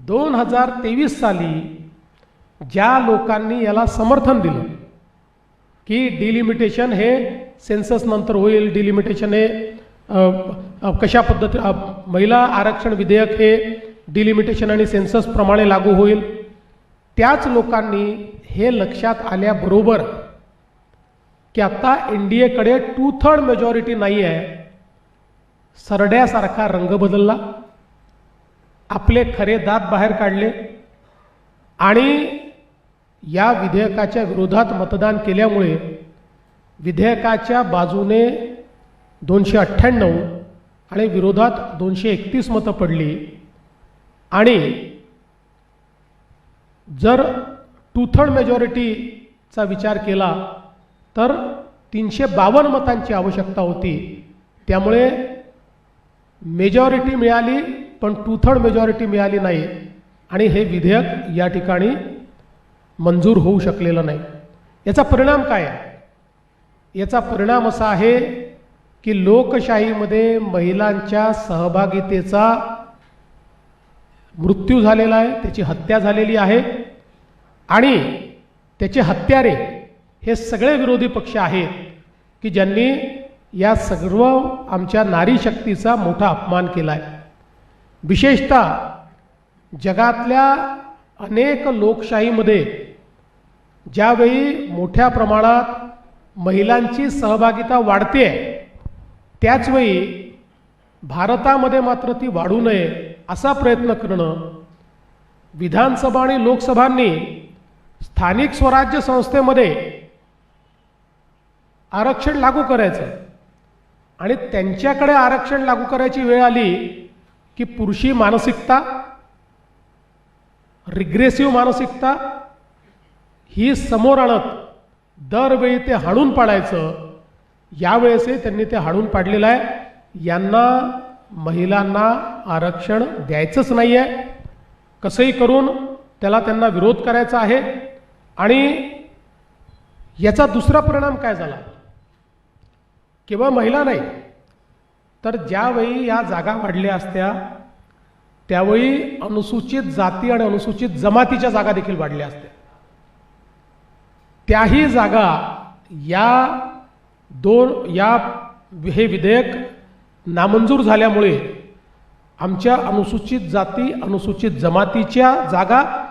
2023 साली ज्या लोकांनी याला समर्थन दिलं की डिलिमिटेशन हे सेन्सस नंतर होईल, डिलिमिटेशन हे कशा पद्धती महिला आरक्षण विधेयक हे डिलिमिटेशन आणि सेन्सस प्रमाणे लागू होईल, त्याच लोकांनी हे लक्षात आल्याबरोबर की आता एनडीएकडे 2/3 मेजॉरिटी नाही आहे, सरड्यासारखा रंग बदलला, आपले खरे दात बाहेर काढले आणि या विधेयकाच्या विरोधात मतदान केल्यामुळे विधेयकाच्या बाजूने 298 आणि विरोधात 231 मतं पडली आणि जर 2/3 मेजॉरिटीचा विचार केला तर 352 मतांची आवश्यकता होती. त्यामुळे मेजॉरिटी मिळाली पण 2/3 मेजॉरिटी मिळाली नाही आणि हे विधेयक या ठिकाणी मंजूर होऊ शकलेलं नाही. याचा परिणाम काय आहे? याचा परिणाम असा आहे की लोकशाहीमध्ये महिलांच्या सहभागितेचा मृत्यू झालेला आहे, त्याची हत्या झालेली आहे आणि त्याचे हत्यारे हे सगळे विरोधी पक्ष आहेत की ज्यांनी या सर्व आमच्या नारी शक्तीचा मोठा अपमान केला आहे. विशेषतः जगातल्या अनेक लोकशाहीमध्ये ज्यावेळी मोठ्या प्रमाणात महिलांची सहभागिता वाढते त्याचवेळी भारतामध्ये मात्र ती वाढू नये असा प्रयत्न करणं, विधानसभा आणि लोकसभांनी स्थानिक स्वराज्य संस्थेमध्ये आरक्षण लागू करायचं आणि त्यांच्याकडे आरक्षण लागू करायची वेळ आली की पुरुषी मानसिकता, रिग्रेसिव्ह मानसिकता ही समोर आणत दरवेळी ते हाणून पाडायचं. यावेळेसही त्यांनी ते हाणून पाडलेलं आहे. यांना महिलांना आरक्षण द्यायचंच नाही आहे, कसंही करून त्यांना विरोध करायचा आहे. आणि याचा दुसरा परिणाम काय झाला? केवळ महिला नाही तर ज्यावेळी या जागा वाढल्या असत्या त्यावेळी अनुसूचित जाती आणि अनुसूचित जमातीच्या जागा देखील वाढल्या असत्या. त्याही जागा हे विधेयक नामंजूर झाल्यामुळे आमच्या अनुसूचित जाती अनुसूचित जमातीच्या जागा